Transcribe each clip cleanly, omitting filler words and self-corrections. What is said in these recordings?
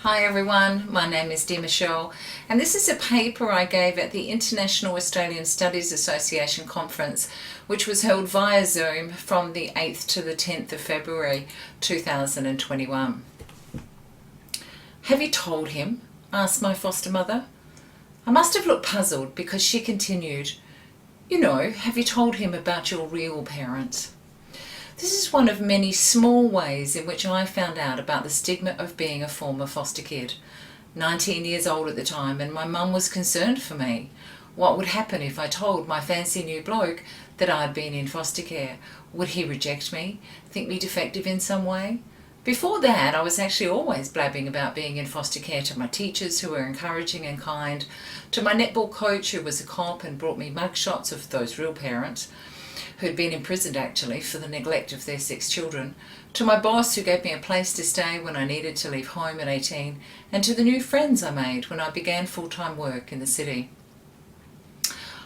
Hi everyone, my name is Dee Michelle and this is a paper I gave at the International Australian Studies Association conference, which was held via Zoom from the 8th to the 10th of February 2021. "Have you told him?" asked my foster mother. I must have looked puzzled because she continued, "Have you told him about your real parents?" This is one of many small ways in which I found out about the stigma of being a former foster kid. 19 years old at the time, and my mum was concerned for me. What would happen if I told my fancy new bloke that I'd been in foster care? Would he reject me? Think me defective in some way? Before that, I was actually always blabbing about being in foster care to my teachers, who were encouraging and kind, to my netball coach, who was a cop and brought me mugshots of those real parents, who'd been imprisoned actually for the neglect of their 6 children, to my boss, who gave me a place to stay when I needed to leave home at 18, and to the new friends I made when I began full-time work in the city.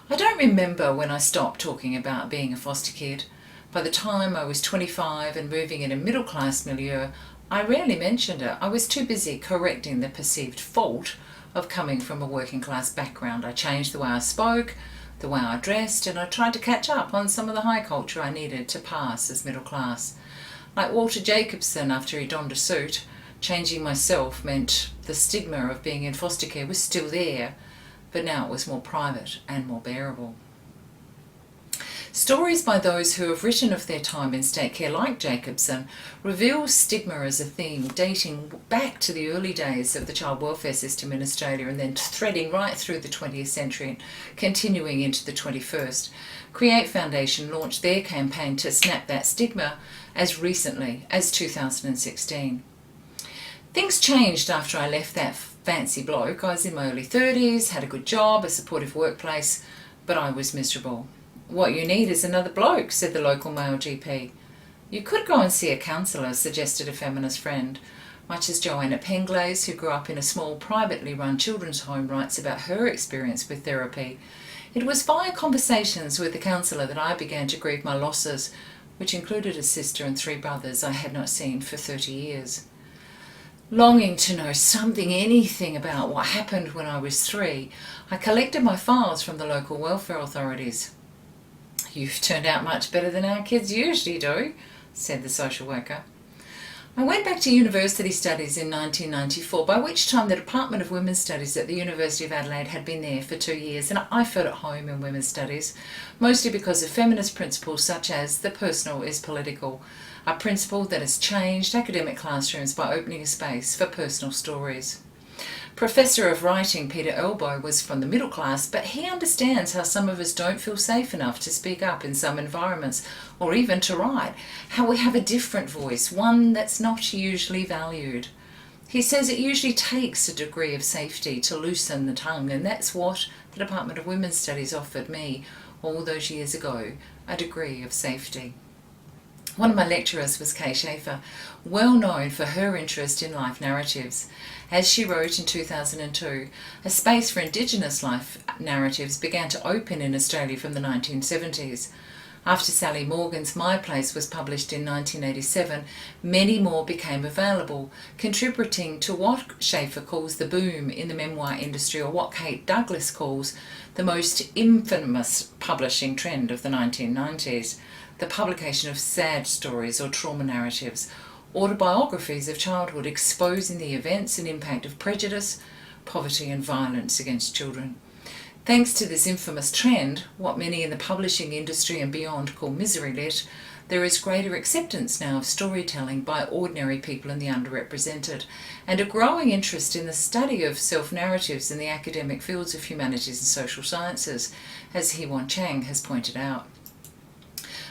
I don't remember when I stopped talking about being a foster kid. By the time I was 25 and moving in a middle-class milieu, I rarely mentioned it. I was too busy correcting the perceived fault of coming from a working-class background. I changed the way I spoke, the way I dressed, and I tried to catch up on some of the high culture I needed to pass as middle class. Like Walter Jacobson after he donned a suit, changing myself meant the stigma of being in foster care was still there, but now it was more private and more bearable. Stories by those who have written of their time in state care, like Jacobson, reveal stigma as a theme dating back to the early days of the child welfare system in Australia and then threading right through the 20th century and continuing into the 21st. Create Foundation launched their campaign to snap that stigma as recently as 2016. Things changed after I left that fancy bloke. I was in my early 30s, had a good job, a supportive workplace, but I was miserable. "What you need is another bloke," said the local male GP. "You could go and see a counsellor," suggested a feminist friend, much as Joanna Penglaze, who grew up in a small privately run children's home, writes about her experience with therapy. It was via conversations with the counsellor that I began to grieve my losses, which included a sister and 3 brothers I had not seen for 30 years. Longing to know anything about what happened when I was 3, I collected my files from the local welfare authorities. "You've turned out much better than our kids usually do," said the social worker. I went back to university studies in 1994, by which time the Department of Women's Studies at the University of Adelaide had been there for 2 years, and I felt at home in women's studies, mostly because of feminist principles such as the personal is political, a principle that has changed academic classrooms by opening a space for personal stories. Professor of writing Peter Elbow was from the middle class, but he understands how some of us don't feel safe enough to speak up in some environments or even to write, how we have a different voice, one that's not usually valued. He says it usually takes a degree of safety to loosen the tongue, and that's what the Department of Women's Studies offered me all those years ago, a degree of safety. One of my lecturers was Kay Schaefer, well known for her interest in life narratives. As she wrote in 2002, a space for Indigenous life narratives began to open in Australia from the 1970s. After Sally Morgan's My Place was published in 1987, many more became available, contributing to what Schaefer calls the boom in the memoir industry, or what Kate Douglas calls the most infamous publishing trend of the 1990s. The publication of sad stories or trauma narratives, autobiographies of childhood exposing the events and impact of prejudice, poverty and violence against children. Thanks to this infamous trend, what many in the publishing industry and beyond call misery lit, there is greater acceptance now of storytelling by ordinary people and the underrepresented, and a growing interest in the study of self-narratives in the academic fields of humanities and social sciences, as Hee-Won Chang has pointed out.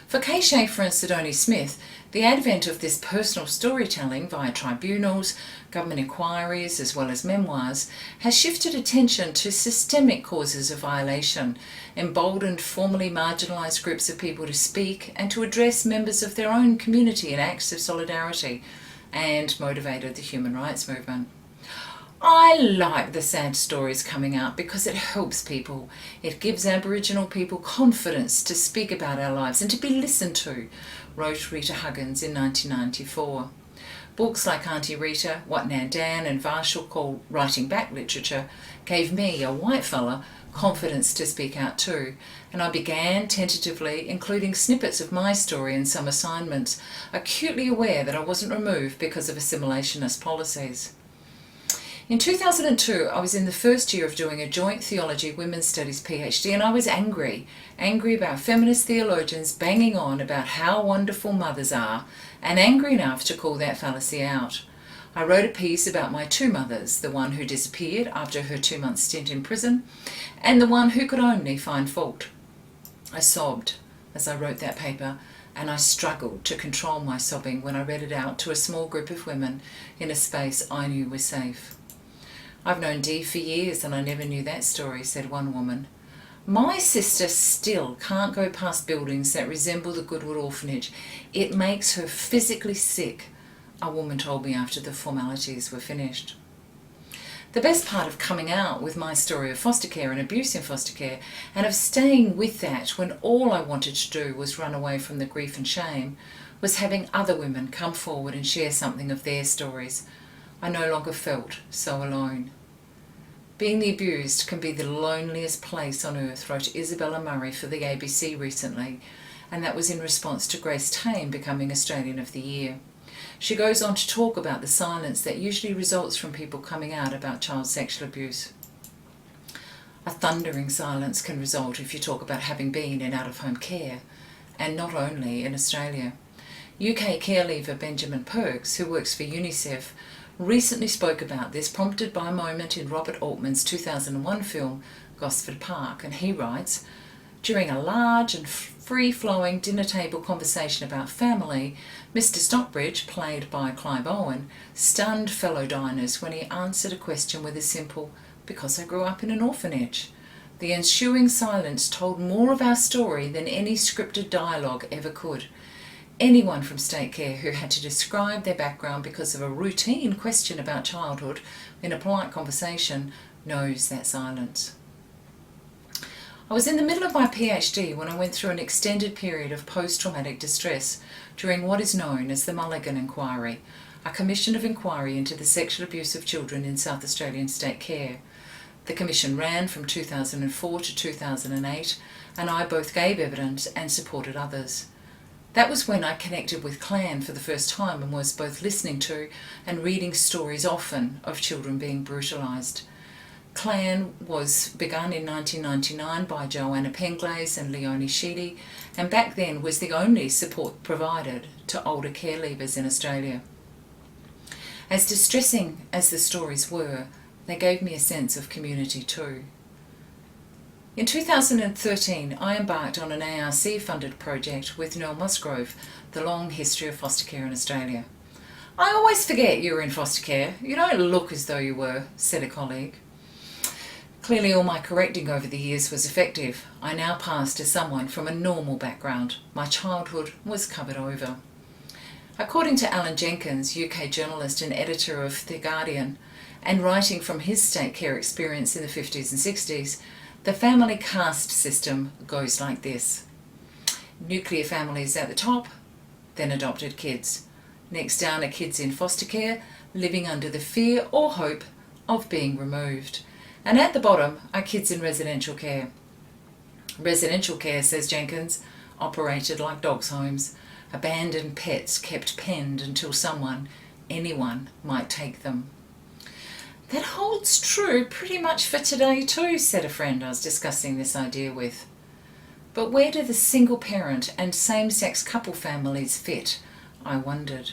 For Kay Schaefer and Sidoni Smith, the advent of this personal storytelling via tribunals, government inquiries, as well as memoirs, has shifted attention to systemic causes of violation, emboldened formerly marginalised groups of people to speak and to address members of their own community in acts of solidarity, and motivated the human rights movement. I like the sad stories coming out because it helps people. It gives Aboriginal people confidence to speak about our lives and to be listened to, wrote Rita Huggins in 1994. Books like Auntie Rita, What Nan Dan and Varshall call writing back literature gave me, a white fella, confidence to speak out too, and I began tentatively including snippets of my story in some assignments, acutely aware that I wasn't removed because of assimilationist policies. In 2002, I was in the first year of doing a joint theology women's studies PhD, and I was angry about feminist theologians banging on about how wonderful mothers are, and angry enough to call that fallacy out. I wrote a piece about my two mothers, the one who disappeared after her 2-month stint in prison, and the one who could only find fault. I sobbed as I wrote that paper, and I struggled to control my sobbing when I read it out to a small group of women in a space I knew was safe. "I've known Dee for years and I never knew that story," said one woman. "My sister still can't go past buildings that resemble the Goodwood orphanage. It makes her physically sick," a woman told me after the formalities were finished. The best part of coming out with my story of foster care and abuse in foster care, and of staying with that when all I wanted to do was run away from the grief and shame, was having other women come forward and share something of their stories. I no longer felt so alone. "Being the abused can be the loneliest place on earth," wrote Isabella Murray for the ABC recently, and that was in response to Grace Tame becoming Australian of the Year. She goes on to talk about the silence that usually results from people coming out about child sexual abuse. A thundering silence can result if you talk about having been in out-of-home care, and not only in Australia. UK care leaver Benjamin Perks, who works for UNICEF, recently spoke about this, prompted by a moment in Robert Altman's 2001 film Gosford Park, and he writes, "During a large and free-flowing dinner table conversation about family, Mr. Stockbridge, played by Clive Owen, stunned fellow diners when he answered a question with a simple, 'Because I grew up in an orphanage.' The ensuing silence told more of our story than any scripted dialogue ever could. Anyone from state care who had to describe their background because of a routine question about childhood in a polite conversation knows that silence." I was in the middle of my PhD when I went through an extended period of post-traumatic distress during what is known as the Mulligan Inquiry, a commission of inquiry into the sexual abuse of children in South Australian state care. The commission ran from 2004 to 2008, and I both gave evidence and supported others. That was when I connected with Clan for the first time and was both listening to and reading stories often of children being brutalised. Clan was begun in 1999 by Joanna Penglaze and Leonie Sheedy, and back then was the only support provided to older care leavers in Australia. As distressing as the stories were, they gave me a sense of community too. In 2013, I embarked on an ARC-funded project with Noel Musgrove, The Long History of Foster Care in Australia. "I always forget you were in foster care. You don't look as though you were," said a colleague. Clearly all my correcting over the years was effective. I now passed as someone from a normal background. My childhood was covered over. According to Alan Jenkins, UK journalist and editor of The Guardian, and writing from his state care experience in the 50s and 60s, the family caste system goes like this. Nuclear families at the top, then adopted kids. Next down are kids in foster care, living under the fear or hope of being removed. And at the bottom are kids in residential care. Residential care, says Jenkins, operated like dogs' homes, abandoned pets kept penned until someone, anyone, might take them. "That holds true pretty much for today too," said a friend I was discussing this idea with. But where do the single parent and same-sex couple families fit? I wondered.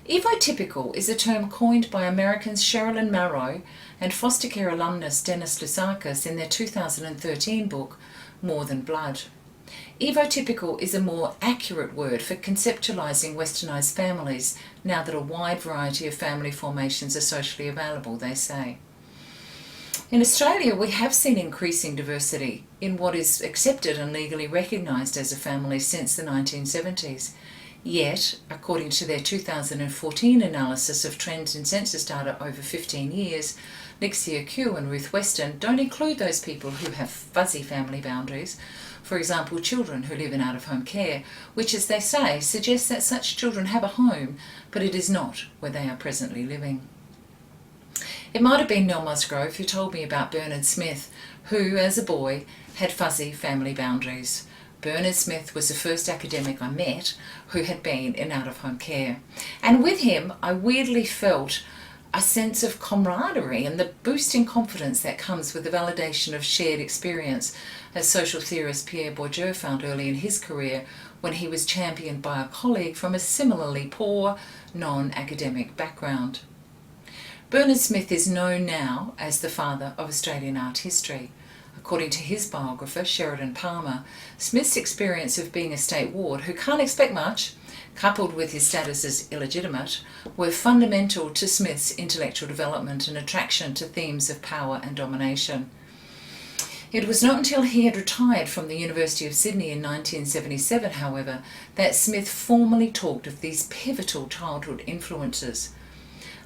Evotypical is a term coined by Americans Sherilyn Marrow and foster care alumnus Dennis Lusakis in their 2013 book, More Than Blood. Evotypical is a more accurate word for conceptualising westernised families now that a wide variety of family formations are socially available, they say. In Australia, we have seen increasing diversity in what is accepted and legally recognised as a family since the 1970s. Yet, according to their 2014 analysis of trends in census data over 15 years, Lixia Q and Ruth Weston don't include those people who have fuzzy family boundaries, for example children who live in out-of-home care, which, as they say, suggests that such children have a home, but it is not where they are presently living. It might have been Nell Musgrove who told me about Bernard Smith, who, as a boy, had fuzzy family boundaries. Bernard Smith was the first academic I met who had been in out-of-home care. And with him, I weirdly felt a sense of camaraderie and the boost in confidence that comes with the validation of shared experience, as social theorist Pierre Bourdieu found early in his career when he was championed by a colleague from a similarly poor, non-academic background. Bernard Smith is known now as the father of Australian art history. According to his biographer, Sheridan Palmer, Smith's experience of being a state ward who can't expect much, coupled with his status as illegitimate, were fundamental to Smith's intellectual development and attraction to themes of power and domination. It was not until he had retired from the University of Sydney in 1977, however, that Smith formally talked of these pivotal childhood influences.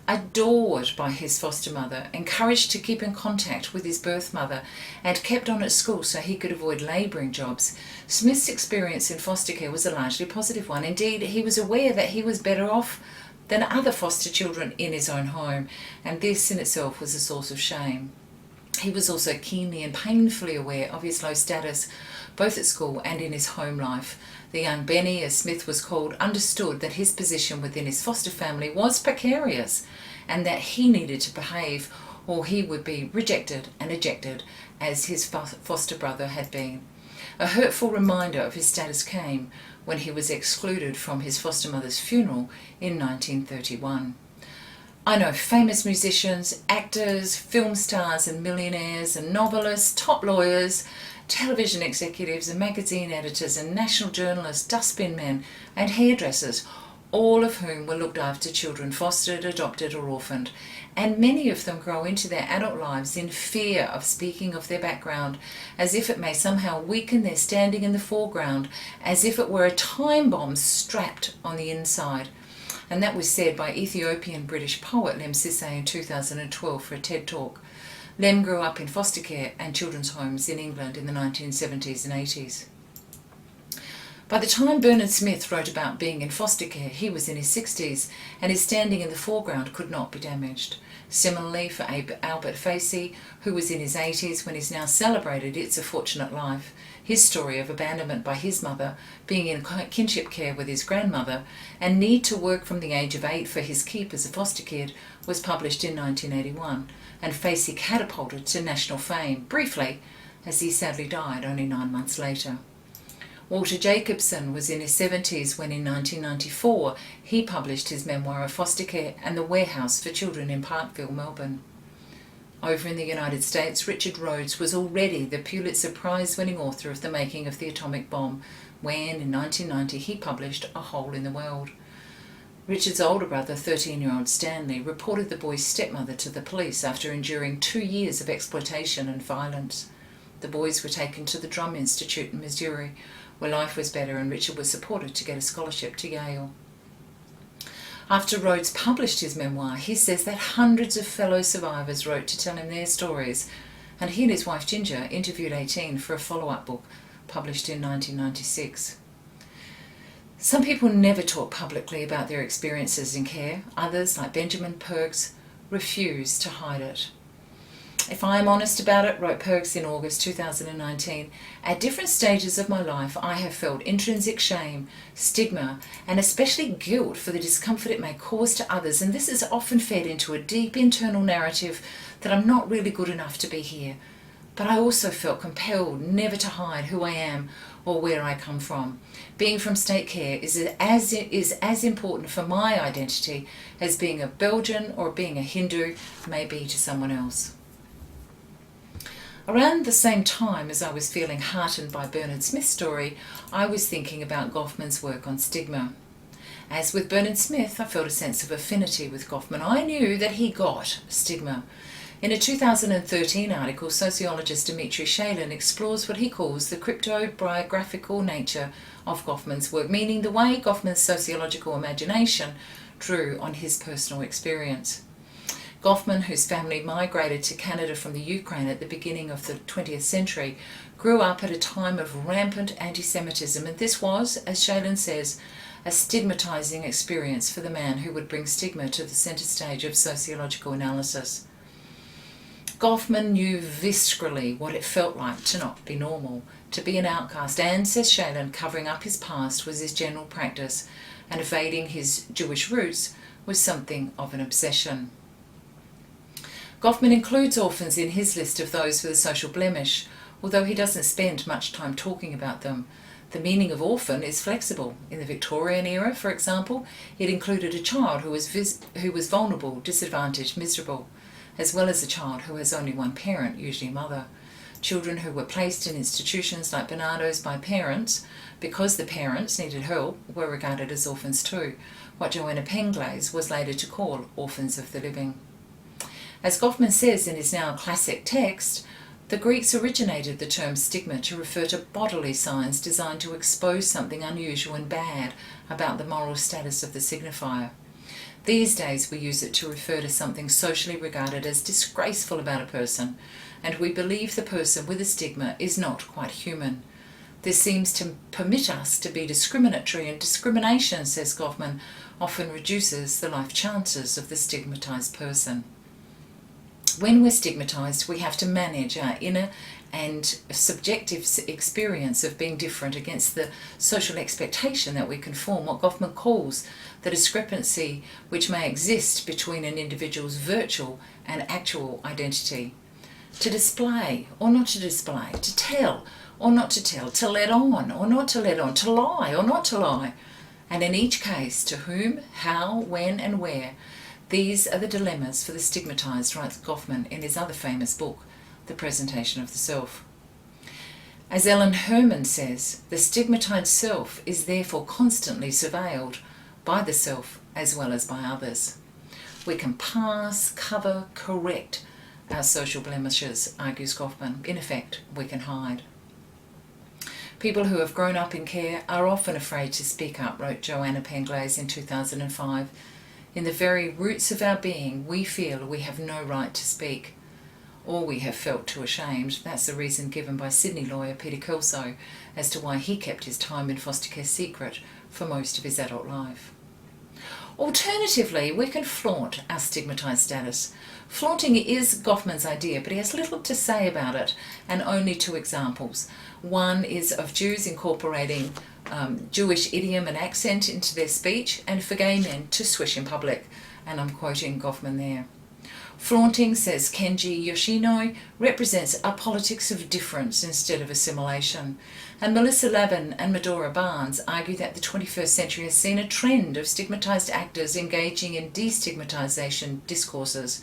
Adored by his foster mother, encouraged to keep in contact with his birth mother, and kept on at school so he could avoid labouring jobs, Smith's experience in foster care was a largely positive one. Indeed, he was aware that he was better off than other foster children in his own home, and this in itself was a source of shame. He was also keenly and painfully aware of his low status, both at school and in his home life. The young Benny, as Smith was called, understood that his position within his foster family was precarious and that he needed to behave or he would be rejected and ejected as his foster brother had been. A hurtful reminder of his status came when he was excluded from his foster mother's funeral in 1931. I know famous musicians, actors, film stars and millionaires and novelists, top lawyers, television executives and magazine editors and national journalists, dustbin men and hairdressers, all of whom were looked after children fostered, adopted or orphaned, and many of them grow into their adult lives in fear of speaking of their background, as if it may somehow weaken their standing in the foreground, as if it were a time bomb strapped on the inside. And that was said by Ethiopian-British poet Lem Sissay in 2012 for a TED Talk. Lem grew up in foster care and children's homes in England in the 1970s and 80s. By the time Bernard Smith wrote about being in foster care, he was in his 60s, and his standing in the foreground could not be damaged. Similarly for Albert Facey, who was in his 80s when he's now celebrated It's a Fortunate Life. His story of abandonment by his mother, being in kinship care with his grandmother, and need to work from the age of 8 for his keep as a foster kid, was published in 1981, and Facey catapulted to national fame, briefly, as he sadly died only 9 months later. Walter Jacobson was in his 70s when in 1994 he published his memoir of foster care and the warehouse for children in Parkville, Melbourne. Over in the United States, Richard Rhodes was already the Pulitzer Prize-winning author of The Making of the Atomic Bomb, when in 1990 he published A Hole in the World. Richard's older brother, 13-year-old Stanley, reported the boy's stepmother to the police after enduring 2 years of exploitation and violence. The boys were taken to the Drum Institute in Missouri, where life was better and Richard was supported to get a scholarship to Yale. After Rhodes published his memoir, he says that hundreds of fellow survivors wrote to tell him their stories, and he and his wife Ginger interviewed 18 for a follow-up book published in 1996. Some people never talk publicly about their experiences in care. Others, like Benjamin Perks, refuse to hide it. If I am honest about it, wrote Perks in August 2019, at different stages of my life I have felt intrinsic shame, stigma, and especially guilt for the discomfort it may cause to others, and this has often fed into a deep internal narrative that I'm not really good enough to be here. But I also felt compelled never to hide who I am or where I come from. Being from state care is as important for my identity as being a Belgian or being a Hindu may be to someone else. Around the same time as I was feeling heartened by Bernard Smith's story, I was thinking about Goffman's work on stigma. As with Bernard Smith, I felt a sense of affinity with Goffman. I knew that he got stigma. In a 2013 article, sociologist Dimitri Shalin explores what he calls the cryptobiographical nature of Goffman's work, meaning the way Goffman's sociological imagination drew on his personal experience. Goffman, whose family migrated to Canada from the Ukraine at the beginning of the 20th century, grew up at a time of rampant anti-Semitism, and this was, as Shalin says, a stigmatizing experience for the man who would bring stigma to the center stage of sociological analysis. Goffman knew viscerally what it felt like to not be normal, to be an outcast, and, says Shalin, covering up his past was his general practice, and evading his Jewish roots was something of an obsession. Goffman includes orphans in his list of those with a social blemish, although he doesn't spend much time talking about them. The meaning of orphan is flexible. In the Victorian era, for example, it included a child who was vulnerable, disadvantaged, miserable, as well as a child who has only one parent, usually a mother. Children who were placed in institutions like Barnardo's by parents, because the parents needed help, were regarded as orphans too, what Joanna Penglaze was later to call orphans of the living. As Goffman says in his now classic text, the Greeks originated the term stigma to refer to bodily signs designed to expose something unusual and bad about the moral status of the signifier. These days we use it to refer to something socially regarded as disgraceful about a person, and we believe the person with a stigma is not quite human. This seems to permit us to be discriminatory, and discrimination, says Goffman, often reduces the life chances of the stigmatized person. When we're stigmatized, we have to manage our inner and subjective experience of being different against the social expectation that we conform, what Goffman calls the discrepancy which may exist between an individual's virtual and actual identity. To display or not to display, to tell or not to tell, to let on or not to let on, to lie or not to lie. And in each case, to whom, how, when and where. These are the dilemmas for the stigmatized, writes Goffman in his other famous book, The Presentation of the Self. As Ellen Herman says, the stigmatized self is therefore constantly surveilled by the self as well as by others. We can pass, cover, correct our social blemishes, argues Goffman. In effect, we can hide. People who have grown up in care are often afraid to speak up, wrote Joanna Penglaze in 2005. In the very roots of our being, we feel we have no right to speak, or we have felt too ashamed. That's the reason given by Sydney lawyer Peter Kelso as to why he kept his time in foster care secret for most of his adult life. Alternatively, we can flaunt our stigmatized status. Flaunting is Goffman's idea, but he has little to say about it, and only two examples. One is of Jews incorporating Jewish idiom and accent into their speech, and for gay men to swish in public, and I'm quoting Goffman there. Flaunting, says Kenji Yoshino, represents a politics of difference instead of assimilation. And Melissa Lavin and Medora Barnes argue that the 21st century has seen a trend of stigmatized actors engaging in destigmatization discourses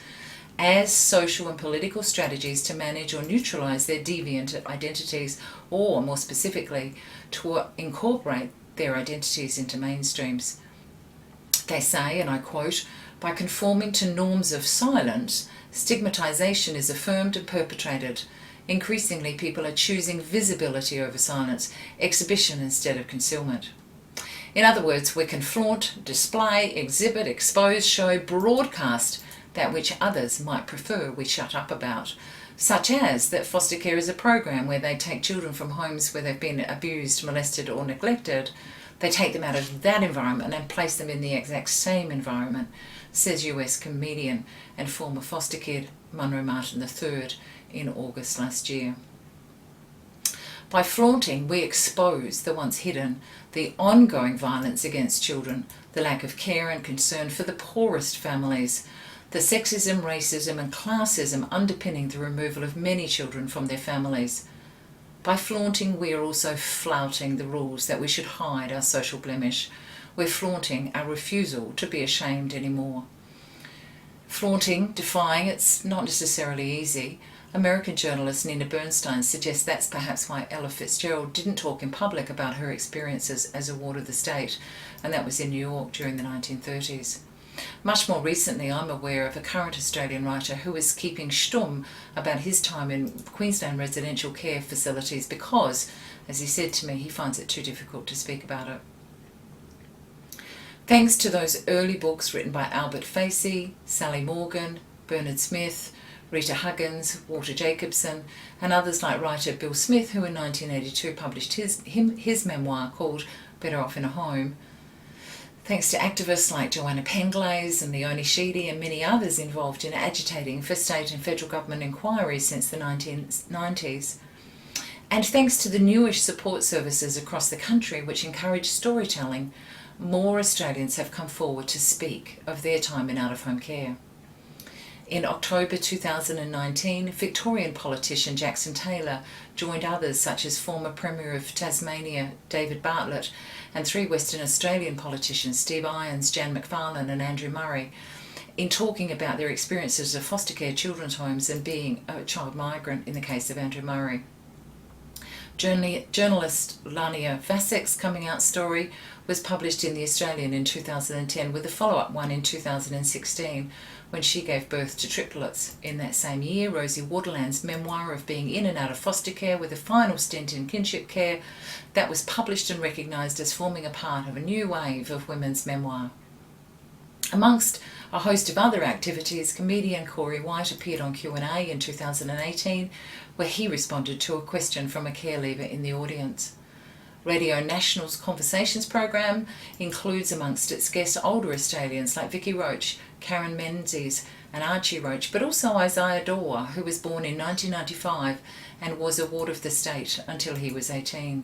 as social and political strategies to manage or neutralize their deviant identities, or more specifically, to incorporate their identities into mainstreams. They say, and I quote, by conforming to norms of silence, stigmatization is affirmed and perpetrated. Increasingly, people are choosing visibility over silence, exhibition instead of concealment. In other words, we can flaunt, display, exhibit, expose, show, broadcast that which others might prefer we shut up about, such as that foster care is a program where they take children from homes where they've been abused, molested or neglected. They take them out of that environment and place them in the exact same environment, says US comedian and former foster kid Monroe Martin III in August last year. By flaunting, we expose the once hidden, the ongoing violence against children, the lack of care and concern for the poorest families, the sexism, racism and classism underpinning the removal of many children from their families. By flaunting, we are also flouting the rules that we should hide our social blemish. We're flaunting our refusal to be ashamed anymore. Flaunting, defying, it's not necessarily easy. American journalist Nina Bernstein suggests that's perhaps why Ella Fitzgerald didn't talk in public about her experiences as a ward of the state, and that was in New York during the 1930s. Much more recently, I'm aware of a current Australian writer who is keeping stum about his time in Queensland residential care facilities because, as he said to me, he finds it too difficult to speak about it. Thanks to those early books written by Albert Facey, Sally Morgan, Bernard Smith, Rita Huggins, Walter Jacobson, and others like writer Bill Smith, who in 1982 published his memoir called Better Off in a Home. Thanks to activists like Joanna Penglaze and Leonie Sheedy and many others involved in agitating for state and federal government inquiries since the 1990s. And thanks to the newish support services across the country which encourage storytelling, more Australians have come forward to speak of their time in out-of-home care. In October 2019, Victorian politician Jackson Taylor joined others such as former Premier of Tasmania David Bartlett and 3 Western Australian politicians Steve Irons, Jan McFarlane and Andrew Murray in talking about their experiences of foster care children's homes and being a child migrant in the case of Andrew Murray. Journalist Lania Vasek's coming out story was published in The Australian in 2010 with a follow-up one in 2016 when she gave birth to triplets. In that same year, Rosie Waterland's memoir of being in and out of foster care with a final stint in kinship care that was published and recognised as forming a part of a new wave of women's memoir. Amongst a host of other activities, comedian Corey White appeared on Q&A in 2018 where he responded to a question from a care leaver in the audience. Radio National's Conversations program includes amongst its guests older Australians like Vicky Roach, Karen Menzies and Archie Roach, but also Isaiah Daw, who was born in 1995 and was a ward of the state until he was 18.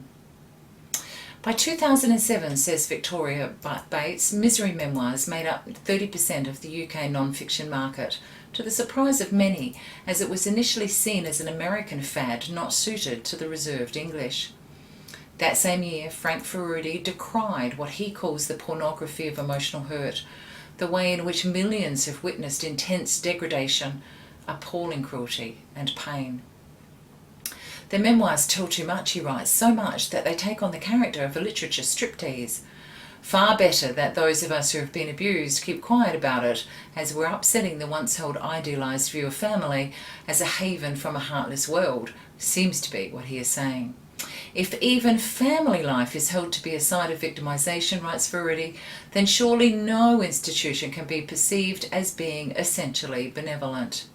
By 2007, says Victoria Bates, misery memoirs made up 30% of the UK non-fiction market, to the surprise of many, as it was initially seen as an American fad not suited to the reserved English. That same year, Frank Ferruti decried what he calls the pornography of emotional hurt, the way in which millions have witnessed intense degradation, appalling cruelty and pain. Their memoirs tell too much, he writes, so much that they take on the character of a literature striptease. Far better that those of us who have been abused keep quiet about it, as we're upsetting the once-held idealised view of family as a haven from a heartless world, seems to be what he is saying. If even family life is held to be a side of victimisation, writes Ferruti, then surely no institution can be perceived as being essentially benevolent.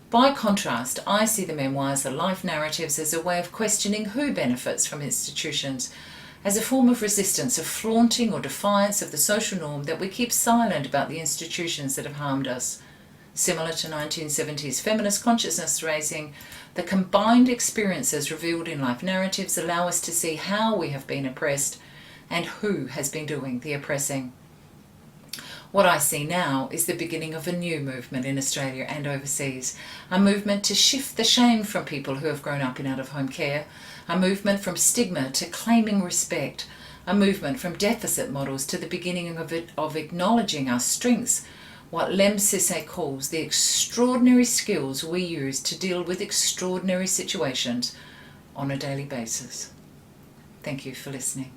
By contrast, I see the memoirs, the life narratives, as a way of questioning who benefits from institutions, as a form of resistance, of flaunting or defiance of the social norm that we keep silent about the institutions that have harmed us. Similar to 1970s feminist consciousness raising, the combined experiences revealed in life narratives allow us to see how we have been oppressed and who has been doing the oppressing. What I see now is the beginning of a new movement in Australia and overseas, a movement to shift the shame from people who have grown up in out-of-home care, a movement from stigma to claiming respect, a movement from deficit models to the beginning of acknowledging our strengths, what Lem Sisse calls the extraordinary skills we use to deal with extraordinary situations on a daily basis. Thank you for listening.